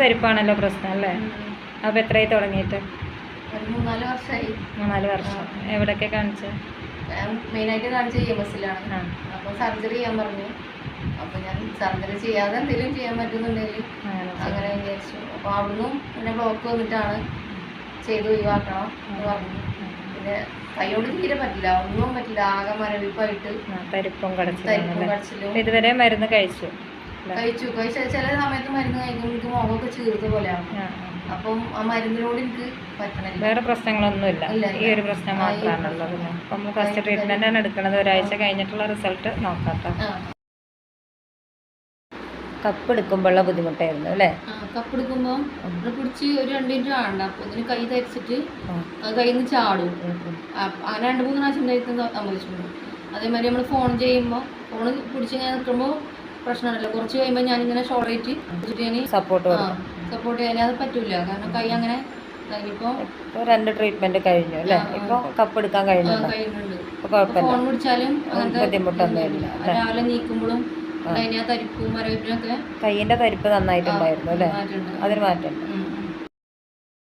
തരിപ്പാണല്ലോ പ്രശ്നം അല്ലേ? അപ്പോൾ എത്രയായി തുടങ്ങിയിട്ട്? 3-4 വർഷമായി. 3-4 വർഷം. എവിടെയൊക്കെ കാണിച്ചത്? മെയിനായിട്ട് കാണിച്ച EMS-ലാണ്. അപ്പോൾ സർജറി ചെയ്യാൻ പറഞ്ഞു. അപ്പോൾ ഞാൻ സർജറി ചെയ്യാതെ എന്തെങ്കിലും ചെയ്യാൻ പറ്റുന്നുണ്ടെങ്കിൽ അങ്ങനെ വിചാരിച്ചു. അപ്പോൾ അവിടുന്ന് പിന്നെ ബ്ലോക്ക് വന്നിട്ടാണ് ചെയ്ത് ഒഴിവാക്കണം എന്ന് പറഞ്ഞു. പിന്നെ കൈയോട് തീരെ പറ്റില്ല, ഒന്നും പറ്റില്ല, ആകെ മരവിപ്പായിട്ട് തരിപ്പും കടച്ചിലും. ഇതുവരെ മരുന്ന് കഴിച്ചു ചില സമയത്ത് മരുന്ന് കഴിക്കുമ്പോൾ എനിക്ക് മുഖമൊക്കെ ചീർത്ത പോലെയാണ്. അപ്പം ആ മരുന്നിനോട് എനിക്ക് പറ്റണില്ല. വേറെ പ്രശ്നങ്ങളൊന്നുമില്ല, ഈ ഒരു പ്രശ്നം മാത്രമാണുള്ളത്. അപ്പം ഫസ്റ്റ് ട്രീറ്റ്മെന്റ് ആണ് എടുക്കുന്നത്. ഒരാഴ്ച കഴിഞ്ഞിട്ടുള്ള റിസൾട്ട് നോക്കാം. കപ്പ് എടുക്കുമ്പോഴുള്ള ബുദ്ധിമുട്ടായിരുന്നു അല്ലേ? കപ്പ് എടുക്കുമ്പോൾ പിടിച്ച് ഒരു 2 മിനിറ്റ് കാണണ്ട. അപ്പോൾ ഇതിന് കൈ ധരിച്ചിട്ട് കയ്യിൽ നിന്ന് ചാടും. അങ്ങനെ 2-3 പ്രാവശ്യം ഉണ്ടായിട്ട് സംഭവിച്ചിട്ടുണ്ട്. അതേമാതിരി നമ്മൾ ഫോൺ ചെയ്യുമ്പോൾ ഫോൺ പിടിച്ച് ഇങ്ങനെ നിൽക്കുമ്പോൾ പ്രശ്നമല്ലോ. കുറച്ച് കഴിയുമ്പോൾ ഞാനിങ്ങനെ ഷോർട്ടേറ്റ് ഞാൻ സപ്പോർട്ട് ചെയ്യാൻ അത് പറ്റില്ല. കാരണം കൈ അങ്ങനെ ഇപ്പോൾ 2 ട്രീറ്റ്മെന്റ് കഴിഞ്ഞു അല്ലേ? ഇപ്പോൾ കപ്പ് എടുക്കാൻ കഴിയുന്നുണ്ട്. ഫോൺ പിടിച്ചാലും അങ്ങനത്തെ ബുദ്ധിമുട്ടൊന്നുമില്ല. രാവിലെ നീക്കുമ്പോഴും അതിന് ആ തരിപ്പും മരവിപ്പിനൊക്കെ കൈയിന്റെ തരിപ്പ് നന്നായിട്ടുണ്ടായിരുന്നു അല്ലേ? അതിന് മാറ്റം.